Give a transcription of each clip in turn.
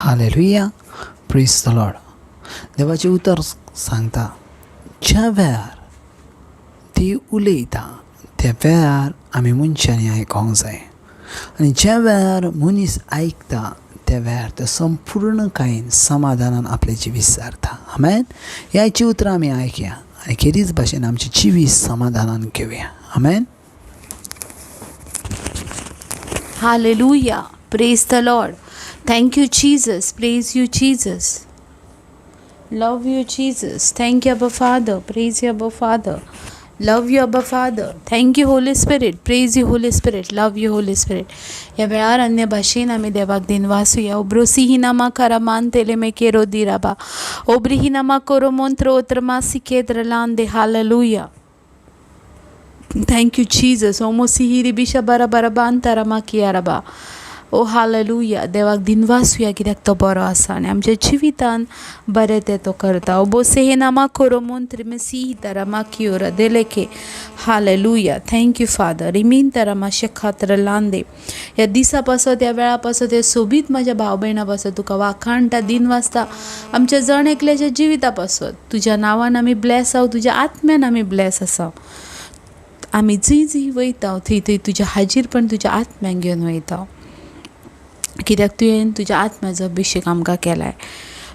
Hallelujah, praise the Lord. देवाचे उतर सांगता, ज्या वेळार ती उलयता त्या वेळार आमी मनशांनी आयकोंक जाय. आनी ज्या वेळार मनीस आयकता त्या वेळार तो संपूर्णकायेन समाधानान आपलें जिवीत सारता. आमेन. ह्याची उतरां आमी आयकया आनी खेरीज भाशेन आमचें जिवीत समाधानान घेवया. आमेन. Hallelujah. Praise the Lord. Thank you, Jesus. Praise you, Jesus. Love you, Jesus. Thank you, Abba Father. Praise you, Abba Father. Love you, Abba Father. Thank you, Holy Spirit. Praise you, Holy Spirit. Love you, Holy Spirit. या वेळार अन्य भाशेन आमी देवाक दिन वासुया. ओब्रोसी हिनामा करामान तेलेमे केरो दिराबा. Aubrey हिनामा कोरो मोंत्रो ओत्रमा सिकेद्रलान दे. Hallelujah. Thank you, Jesus. Omosihiri bisha bara bara bantara makiaraba. O hallelujah. देवाक दिनवासूया कित्याक तो बरो आसा आनी आमच्या जिवितान बरें तें तो करता. ओ बोसे हे नामा कोरो मोंत्री मे सी तरा माकियोरा देलेके. हालेलुया. Thank you father. रिमीन तरा मातशें खात्र लांदे. ह्या दिसा पासत ह्या वेळा पासत हे सोबीत म्हाज्या भाव भयणा पासत तुका वाखाणटा दिन वाजता आमच्या जण एकल्याच्या जिविता पासत तुज्या नांवान आमी ब्लेस आहात. तुज्या आत्म्यान आमी ब्लेस आसा. आमी जंय वयता थंय थंय तुज्या हाजीर पण तुज्या आत्म्याक घेवन वयता कित्याक तुवें तुज्या आत्म्याचो अभिशेक आमकां केलाय.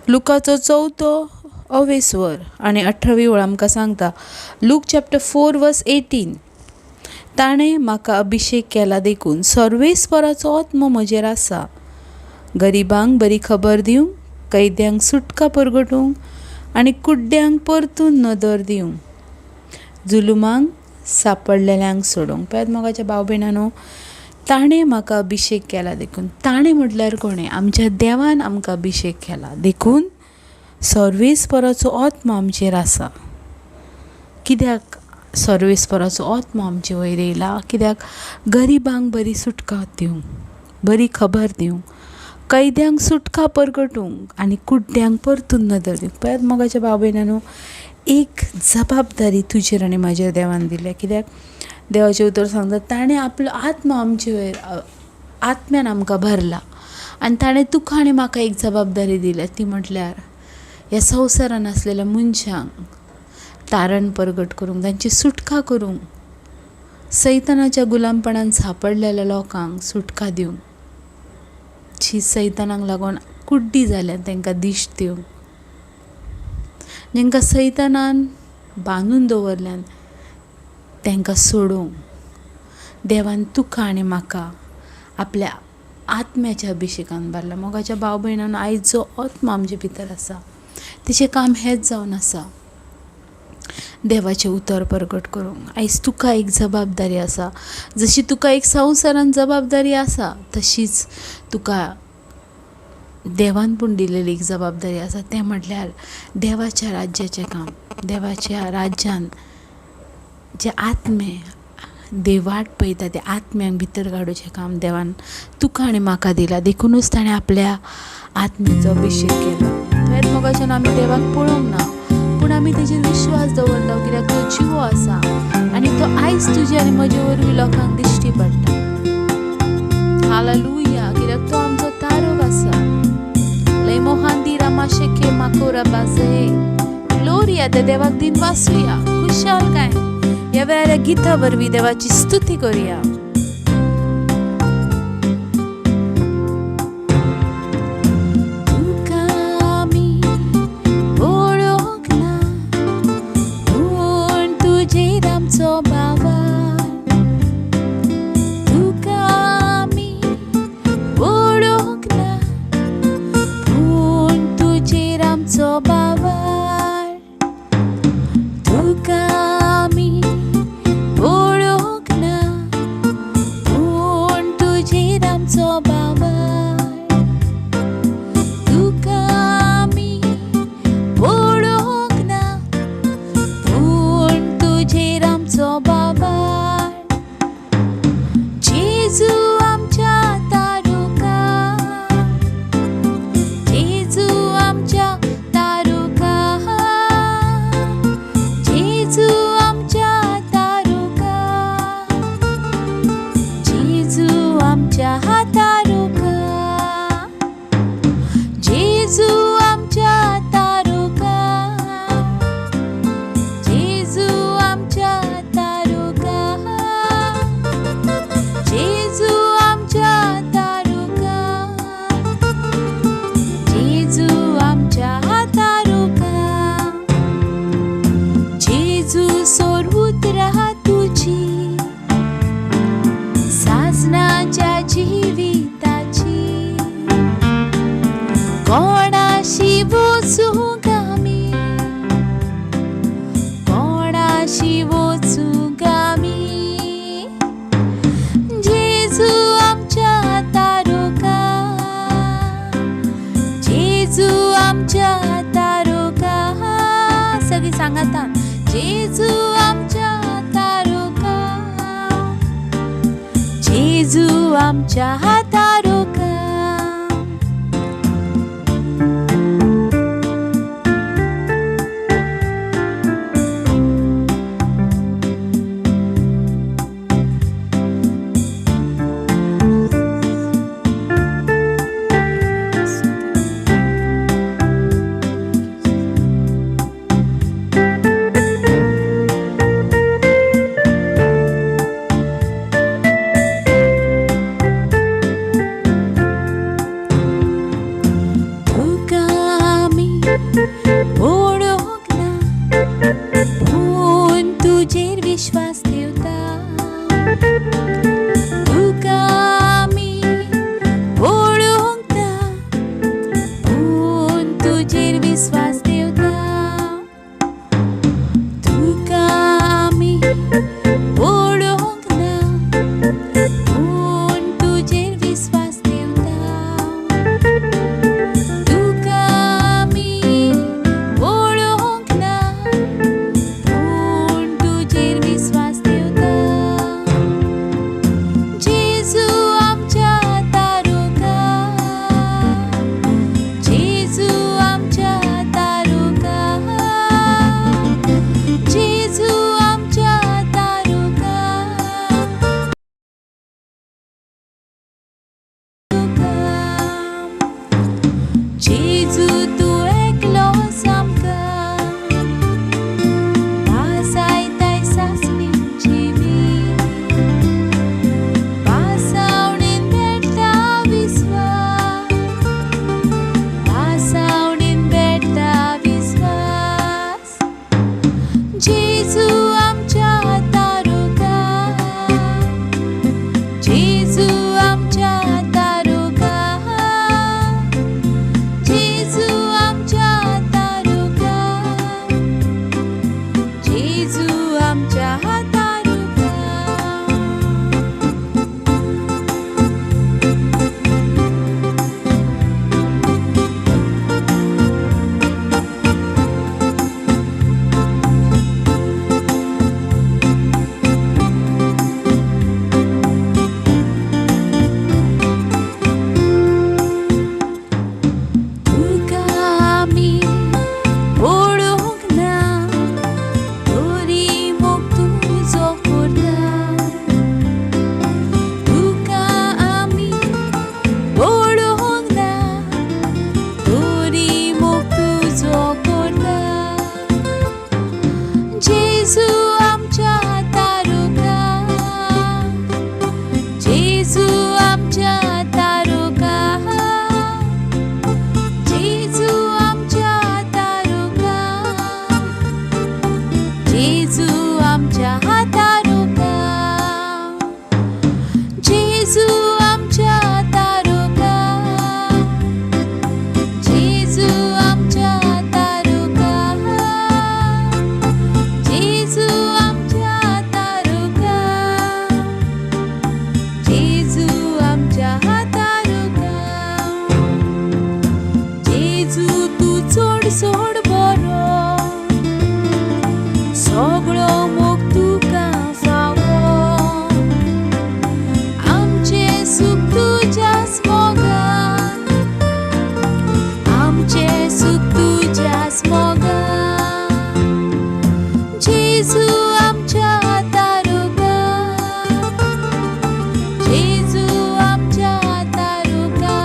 लुकाचो 4 अवेस्वर आनी 18 ओळ आमकां सांगता. लूक चॅप्टर 4 वर्स 18. ताणें म्हाका अभिशेक केला देखून सर्वेस्पराचो आत्मो म्हजेर आसा. गरिबांक बरी खबर दिवंक, कैद्यांक सुटका परगटूंक आनी कुड्ड्यांक परतून नदर दिवंक, जुलुमांक सापडलेल्यांक सोडूंक. पळयात मोगाच्या भाव भयणांनो, ताणें म्हाका अभिशेक केला देखून. ताणें म्हटल्यार कोणें? आमच्या देवान आमकां अभिशेक केला देखून सर्वेस्पराचो आत्मो आमचेर आसा. कित्याक सर्वेस्पराचो आत्मो आमचे वयर येयला? कित्याक गरिबांक बरी सुटका दिवंक, बरी खबर दिवंक, कैद्यांक सुटका परगटूंक आनी कुड्ड्यांक परतून नदर दिवंक. पळयात मोगाच्या भाव भयणांनो, एक जबाबदारी तुजेर आनी म्हाजेर देवान दिल्या. कित्याक देवाचें उतर सांगता, ताणें आपलो आत्मा आमचे वयर आत्म्यान आमकां भरला आनी ताणें तुका आनी म्हाका एक जबाबदारी दिल्या. ती म्हटल्यार ह्या संवसारान आसलेल्या मनशांक तारण परगट करूंक, तांची सुटका करूंक, सैतानाच्या गुलामपणान सांपडलेल्या लोकांक सुटका दिवंक, जी सैतानाक लागून कुड्डी जाल्यात तांकां दिश्ट दिवंक, जांकां सैतानान बांदून दवरल्यान तांकां सोडूंक. देवान तुका आनी म्हाका आपल्या आत्म्याच्या अभिशेकान भरला. मोगाच्या भाव भयणांनो, आयज जो आत्मा आमचे भितर आसा तेचें काम हेंच जावन आसा, देवाचें उतर परगट करूंक. आयज तुका एक जबाबदारी आसा. जशी तुका एक संवसारान जबाबदारी आसा तशीच तुका देवान पूण दिलेली एक जबाबदारी आसा. तें म्हटल्यार देवाच्या राज्याचें काम. देवाच्या राज्यान जे आत्मे देव वाट पळयता त्या आत्म्यांक भितर काडूचें काम देवान तुका आनी म्हाका दिलां. देखूनच ताणें आपल्या आत्म्याचो अभिशेक केलो. तुवेंच मोगाच्यान आमी देवाक पळोवंक ना, पूण आमी तेजेर विश्वास दवरलो कित्याक तो जिवो आसा आनी तो आयज तुजे आनी म्हजे वरवीं लोकांक दिश्टी पडटा. हालेलुया. कित्याक तो आमचो तारक आसा. लय मोहांदी रामाशेके माकोरा बाजे. ग्लोरिया. त्या देवाक दिन वासूया. खुशाल काय ह्या वेळार गिता वरवीं देवाची स्तुती करुया. तुका आमी वळोवंक ना, पूण तुजेर आमचो बाबार. तुका आमी वळोवंक ना, पूण तुजेर आमचो बाबार. तुका आमी वळोवंक ना, जेजू आमच्या तारुका, जेजू आमच्या तारुका. विश्वास ठेवता तुका आमी वळोवंक ना, पूण तुजेर विश्वास ठेवता. तुका आमी वळोवंक ना, पूण तुजेर विश्वास ठेवता. तुका आमी वळोवंक ना, पूण तुजेर विश्वास ठेवता. जेजू आमच्या तारुका, जेजू आमच्या तारुका, जेजू आमच्या तारुका. जेजू तूं एकलोच आमकां पासायताय सासणीची बी, पासावणेन भेटता विश्वास, पासावणेन भेटता विश्वास. जेजू आमच्या तारुका, जेजू आमच्या तारुका, जेजू आमच्या तारुका, जेजू आमच्या तारुका. तुका आमी वळोवंक ना, तरी मोग तुजो करता. तुका आमी वळोवंक ना, तरी मोग तुजो करता. जेजू आमच्या तारुका, जेजू आमच्या तारुका, जेजू आमच्या तारुका, जेजू आमच्या तारुका, जेजू आमच्या तारुका, जेजू आमच्या तारुका, जेजू आमच्या तारुका, जेजू आमच्या तारुका. जेजू तूं चड चड बरो, सगळो मोग तुका फावो. आमचें सूख तुज्याच मोगान, आमचें सूख तुज्याच मोगान. जेजू आमच्या तारुका, जेजू आमच्या तारुका,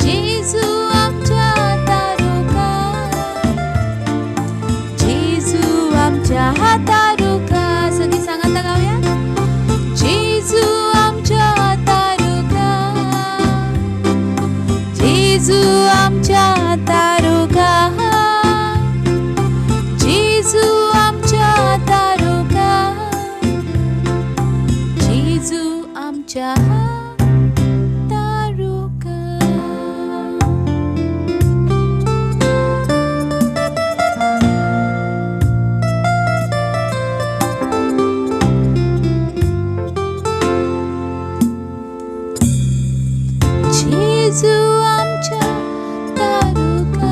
जेजू आमच्या तारुका, जेजू आमच्या तारुका. सगळी सांगा आता गाऊया. जेजू आमच्या तारुका, जेजू आमच्या तारुका, जेजू आमच्या तारुका, जेजू आमच्या तारुका. जेजू आमच्या तारुका.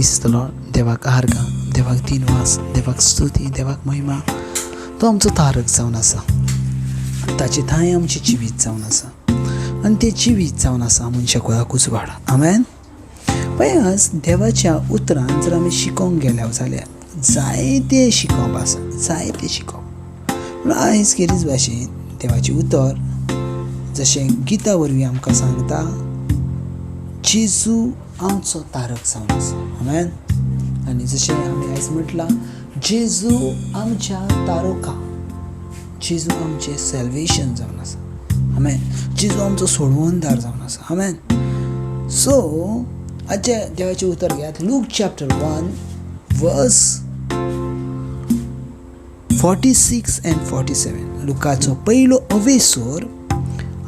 Praise the Lord. देवाक आर्गां, देवाक दिनवास, देवाक स्तुती, देवाक महिमा. तो आमचो तारक जावन आसा. ताची थांय आमची जिवीत जावन आसा आनी तें जिवीत जावन आसा मनशा कुळाकूच वाड. आमेन. पळय आज देवाच्या उतरान जर आमी शिकोंक गेल्या जाल्यार जायते शिकोवप आसा, जायते शिकोवप. पूण आयज केरीच भाशेन देवाचें उतर जशें गिता वरवीं आमकां सांगता, जेजू आमचो तारक जावन आसा. आमेन. आनी जशें आमी आयज म्हटलां, जेजू आमच्या तारका, जेजू आमचें सॅल्वेशन जावन आसा. आमेन. जेजू आमचो सोडवणदार जावन आसा. आमेन. सो आजच्या देवाचें उतर घेयात. लूक चॅप्टर 1 वर्स 46 and 47. लुकाचो पयलो अवेसोर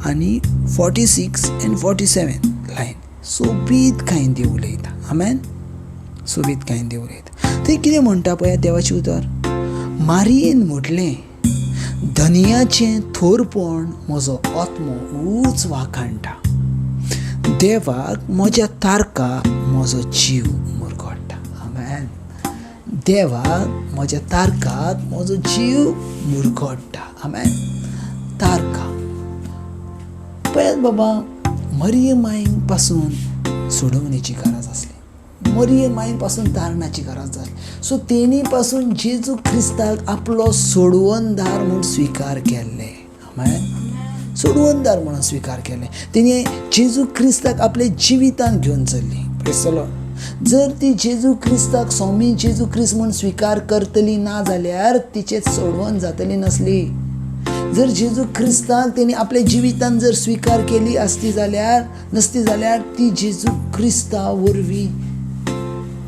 आनी 46 and 47 लायन सोबीत कांय देव उलयता. आमेन. सोबीत कांय देव उलयता. थंय कितें म्हणटा पळय देवाचें उतर. मारयेन म्हटलें, धनियाचें थोरपण म्हजो आत्मो उच वाखाणटा. देवाक म्हज्या तारकाक म्हजो जीव मुरगोडटा. आमेन. देवाक म्हज्या तारकाक म्हजो जीव मुरगोडटा. आमेन. तारका पळयात बाबा, मरिये मायेक पासून सोडवणेची गरज आसली. मरिये मायेक पासून तारणाची गरज आसली. सो तेणी पासून जेजू क्रिस्ताक आपलो सोडवणदार म्हणून स्विकार केल्ले. आमेन. सोडवणदार म्हणून स्विकार केले. तेणी जेजू क्रिस्ताक आपले जिवितान घेवन चल्ली. Praise the Lord. जर ती जेजू क्रिस्ताक स्वामी जेजू क्रिस्त म्हणून स्विकार करतली ना जाल्यार तिचे सोडवण जातली नसली. जर जेजू क्रिस्ताक तेणी आपल्या जिवितान जर स्विकार केली नसती जाल्यार ती जेजू क्रिस्ता वरवीं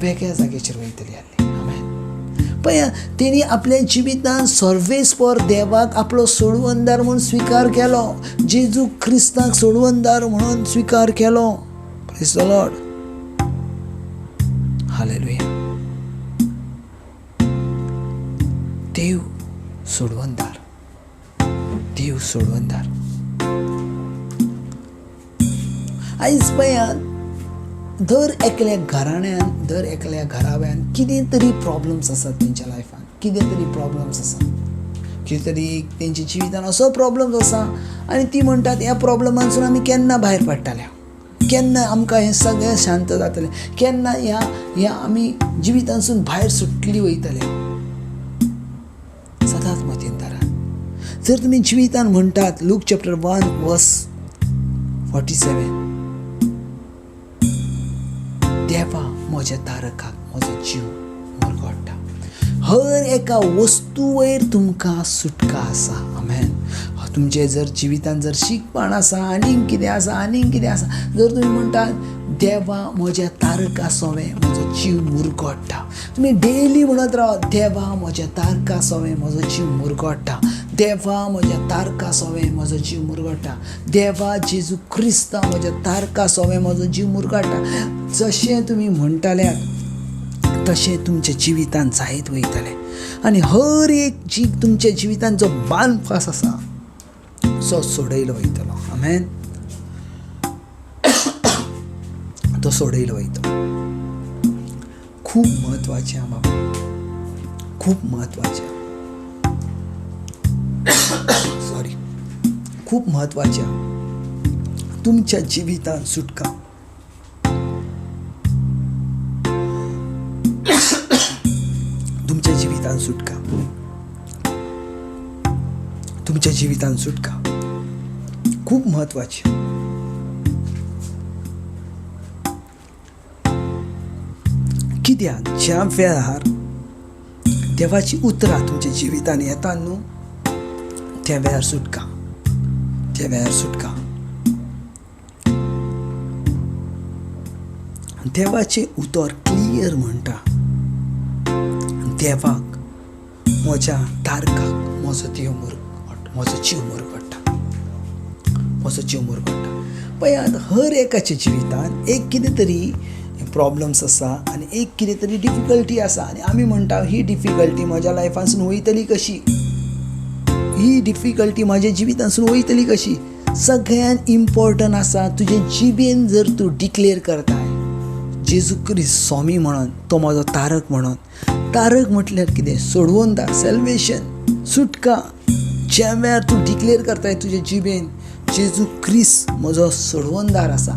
वेगळ्या जाग्याचेर वयतली आसली. पळय, तेणी आपल्या जिवितान सर्वेस्पर देवाक आपलो सोडवणदार म्हणून स्विकार केलो. जेजू क्रिस्ताक सोडवणदार म्हणून स्विकार केलो. Praise the lord. हालेलुया. देव सोडवणदार, देव सोडवणदार. आयज पळयात, दर एकल्या घराण्यांत, दर एकल्या घराव्यान कितें तरी प्रॉब्लम्स आसात तेंच्या लायफान. कितें तरी प्रॉब्लम्स आसा, कितें तरी तेंच्या जिवितान असो प्रॉब्लम्स आसा आनी ती म्हणटात ह्या प्रॉब्लमांसून आमी केन्ना भायर पडटले, केन्ना आमकां हें सगळें शांत जातलें, केन्ना ह्या आमी जिवितांसून भायर सुटली वयतले. सदांच मतीन धरात. जर तुमी जिवितान म्हणटात, लूक चॅप्टर 1 वर्स 47, देवा म्हज्या तारकाक म्हजो जीव मुरगोडटा. हर एका वस्तू वयर तुमकां सुटका आसा. आमेन. तुमचे जर जिवितान जर शिकपण आसा, आनीक कितें आसा, जर तुमी म्हणटात देवा म्हज्या तारका सोवे म्हजो जीव मुरगोडटा, तुमी डेली म्हणत रावा, देवा म्हज्या तारका सोवे म्हजो जीव मुरगोडटा, देवा म्हज्या तारका सोवे म्हजो जीव मुरगोडटा, देवा जेजू क्रिस्ता म्हज्या तारका सोवे म्हजो जीव मुरगोडटा. जशें तुमी म्हणटाल्यात तशें तुमच्या जिवितान जायत वयतलें. आनी हर एक तुमच्या जिवितान जो बानपास आसा तो सोडयलो वयतलो. आमेन. तो सोडयलो वयतलो. खूब म्हत्वाचें आहा बाबा, खूब म्हत्वाचें. सॉरी, खूब म्हत्वाचें तुमच्या जिवितान सुटका. तुमच्या जिवितान सुटका, तुमच्या जिवितान सुटका खूब म्हत्वाची. कित्याक ज्या वेळार देवाची उतरां तुमच्या जिवितान येतात न्हू, त्या वेळार सुटका, त्या वेळार सुटका. देवाचे उतर क्लियर म्हणटा, देवाक म्हज्या तारकाक म्हजो देव म्हजो जीव मुरगोडटा, म्हजो जीव मुरगोडटा. पळयात, हर एकाच्या जिवितान एक कितें तरी प्रॉब्लम्स आसा आनी एक कितें तरी डिफिकल्टी आसा. आनी आमी म्हणटा ही डिफिकल्टी म्हज्या लायफानसून वयतली कशी, ही डिफिकल्टी म्हाज्या जिवितानसून वयतली कशी. सगळ्यान इम्पॉर्टंट आसा तुजे जिबेन जर तूं डिक्लेअर करताय, जेजू क्रिस्त स्वामी म्हणून, तो म्हजो तारक म्हणून. तारक म्हटल्यार कितें? सोडवोनदार, सॅल्वेशन, सुटका. ज्या वेळार तूं डिक्लेअर करताय तुजे जिबेन जेजू क्रिस्त म्हजो सोडवोनदार आसा,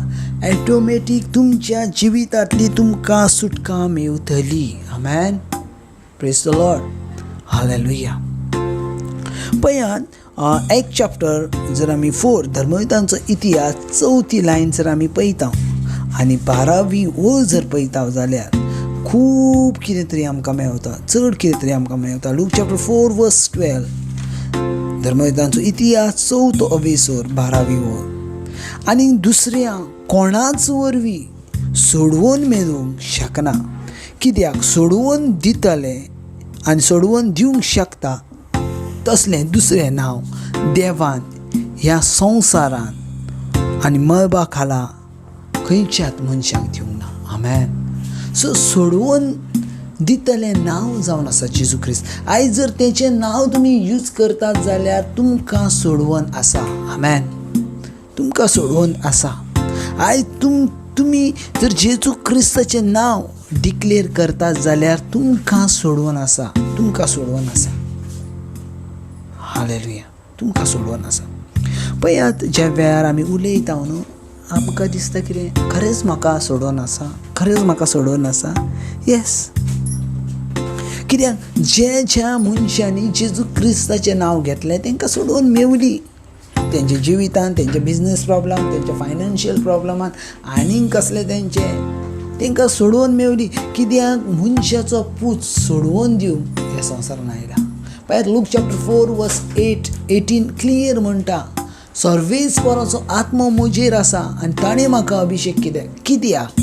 ऑटोमॅटीक तुमच्या जिवितांतली तुमकां सुटका मेवतली. Amen. Praise the lord. Hallelujah. पळयात एक चॅप्टर जर आमी 4 धर्मयुद्धांचो इतिहास 4थी लायन जर आमी पळयता आनी 12वी ओळ जर पळयता जाल्यार खूब कितें तरी आमकां मेवता, चड कितें तरी आमकां मेवता. लूक चॅप्टर 4 वर्स 12 धर्मयुद्धांचो इतिहास 4थो अवेसोर 12वी ओळ. आनी दुसऱ्या कोणाच वरवीं सोडवून मेळूंक शकना. कित्याक? सोडवून दितले आनी सोडवून दिवंक शकता तसलें दुसरें नांव देवान ह्या संवसारान आनी मळबा खाला खंयच्याच मनशाक दिवंक ना. आमेन. सो सोडवून दितलें नांव जावन आसा जेजू क्रिस्त. आयज जर तेचें नांव तुमी यूज करतात जाल्यार तुमकां सोडवण आसा. आमेन. तुमकां सोडवण आसा. आयज तुमी जर जेजू क्रिस्ताचें नांव डिक्लेअर करतात जाल्यार तुमकां सोडवण आसा. तुमकां सोडवण आसा. हालेलुया. तुमकां सोडवण आसा. पळयात ज्या वेळार आमी उलयता न्हू आमकां दिसता कितें खरेंच म्हाका सोडवण आसा, खरेंच म्हाका सोडवण आसा. येस. कित्याक ज्या मनशांनी जेजू क्रिस्ताचें नांव घेतलें तांकां सोडवण मेवली. तेंच्या जिवितांत, तेंच्या बिजनेस प्रॉब्लम, तेंच्या फायनान्शियल प्रॉब्लमान आनीक कसलें तांकां सोडवण मेवली. कित्याक मनशाचो पूत सोडवून दिवंक ह्या संवसारान आयला. पळयात लूक चॅप्टर 4 वर्स 18 क्लियर म्हणटा सर्वेस्पराचो आत्मो म्हजेर आसा आनी ताणें म्हाका अभिशेक कित्याक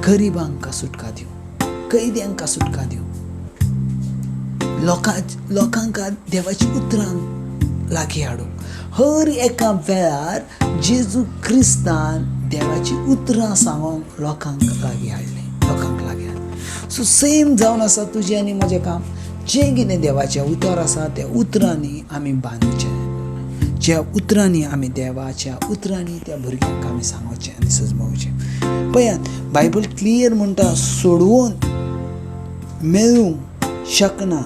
गरीबांक सुटका दिवं, कैद्यांक सुटका दिवं, लोकांक देवाची उतरां लागीं हाडूंक. हर एका वेळार जेजू क्रिस्तान देवाची उतरां सांगूंक लोकांक लागीं हाडलें. सो सेम जावन आसा तुजें आनी म्हजें काम. जें कितें देवाचें उतर आसा त्या उतरांनी आमी बांदचें. ज्या उतरांनी आमी देवाच्या उतरांनी त्या भुरग्यांक आमी सांगोवचें आनी सजमोवचें. पळयात बायबल क्लियर म्हणटा सोडवून मेळूंक शकना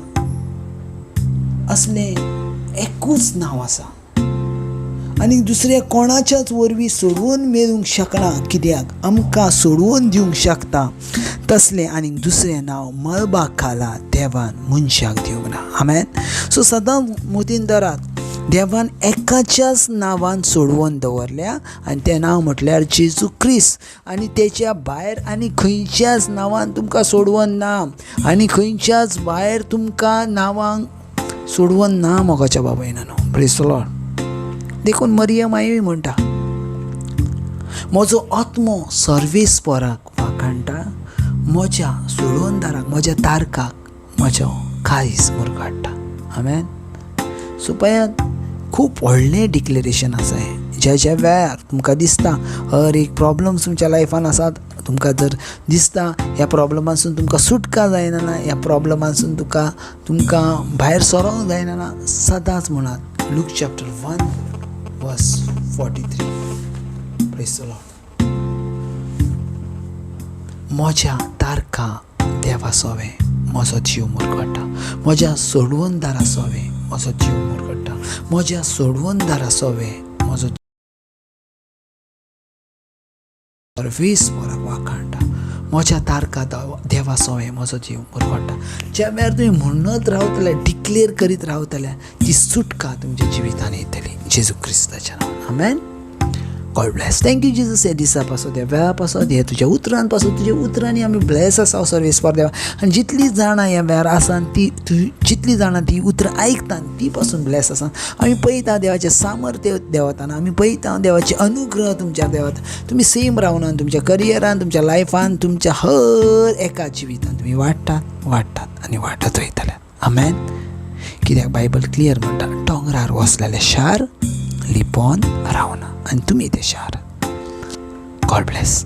असलें एकूच नांव आसा आनी दुसऱ्या कोणाच्याच वरवीं सोडवून मेळूंक शकना. कित्याक आमकां सोडवून दिवंक शकता तसलें आनीक दुसरें नांव मळबाक खाला देवान मनशाक दिवंक ना. आमेन. सो सदांच मतीन धरात देवान एकाच्याच नांवान सोडवून दवरल्या आनी तें नांव म्हटल्यार जेजू क्रिस्त. आनी तेच्या भायर आनी खंयच्याच नांवान तुमकां सोडवण ना आनी खंयच्याच भायर तुमकां नांवांक सोडवण ना मोगाच्या बाबायनानो. Praise the Lord. देखून मरियम मायी म्हणटा म्हजो आत्मो सर्वेस्पराक वाखाणटा, म्हज्या सोडवणदाराक, म्हज्या तारकाक म्हजो काळीज मुरगाडटा. आमेन. सो पळयात खूब व्हडलें डिक्लेरेशन आसा हें. ज्या वेळार तुमकां दिसता हर एक प्रॉब्लम्स तुमच्या लायफान आसात, तुमकां जर दिसता ह्या प्रॉब्लमांसून तुमकां सुटका जायना ना, ह्या प्रॉब्लमांसून तुमकां भायर सरोंक जायना ना, सदांच म्हणात लूक चॅप्टर 1 वर्स 43. Praise the Lord. म्हज्या तारका देवा सोवे म्हजो जीव मुरगडटा, म्हज्या सोडवणदारा सोवे म्हजो जीव मुरगडटा, म्हज्या सोडवणदारा सोवे म्हजो सर्वेस्पराक वाखाणटा, म्हज्या तारका देवा सोवे म्हजो जीव मुरगडटा. ज्या वेळार तुमी म्हणत रावतले, डिक्लेअर करीत रावतले, ती सुटका तुमच्या जिवितान येतली जेजू क्रिस्ताच्या नांवान. Amen. God bless. Thank you Jesus. ह्या दिसा पासून ह्या वेळा पासून हे तुज्या उतरां पासून तुज्या उतरांनी आमी ब्लेस आसा सर्वेस्पर देवा. आनी जितलीं जाणां ह्या वेळार आसात ती जितलीं जाणां ती उतरां आयकतात ती पासून ब्लेस आसा. आमी पळयता देवाचें सामर्थ्य देंवताना, आमी पळयता देवाचे अनुग्रह तुमच्या देवात. तुमी सेम रावनात तुमच्या करियरान, तुमच्या लायफान, तुमच्या हर एका जिवितान तुमी वाडटात आनी वाडत वयतले. आमेन. कित्याक बायबल क्लियर म्हणटा दोंगरार वसलेले शार लिपोवन रावना आनी तुमी ते शार. God bless.